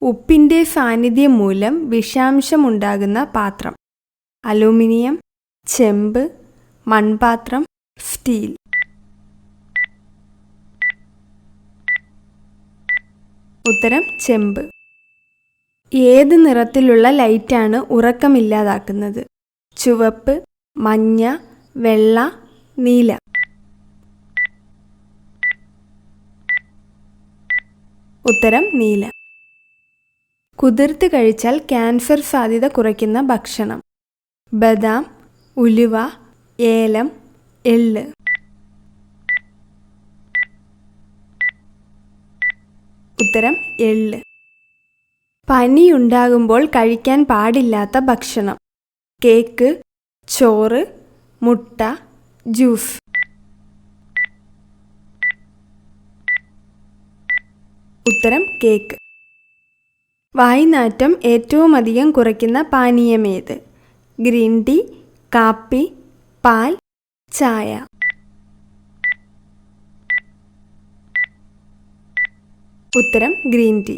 ഉപ്പിൻ്റെ സാന്നിധ്യം മൂലം വിഷാംശമുണ്ടാകുന്ന പാത്രം. അലൂമിനിയം, ചെമ്പ്, മൺപാത്രം, സ്റ്റീൽ. ഉത്തരം ചെമ്പ്. ഏത് നിറത്തിലുള്ള ലൈറ്റാണ് ഉറക്കമില്ലാതാക്കുന്നത്? ചുവപ്പ്, മഞ്ഞ, വെള്ള, നീല. ഉത്തരം നീല. കുതിർത്ത് കഴിച്ചാൽ ക്യാൻസർ സാധ്യത കുറയ്ക്കുന്ന ഭക്ഷണം. ബദാം, ഉലുവ, ഏലം, എള്ള്. ഉത്തരം എള്ള്. പനിയുണ്ടാകുമ്പോൾ കഴിക്കാൻ പാടില്ലാത്ത ഭക്ഷണം. കേക്ക്, ചോറ്, മുട്ട, ജ്യൂസ്. ഉത്തരം കേക്ക്. വായ്നാറ്റം ഏറ്റവും അധികം കുറയ്ക്കുന്ന പാനീയമേത്? ഗ്രീൻ ടീ, കാപ്പി, പാൽ, ചായ. ഉത്തരം ഗ്രീൻ ടീ.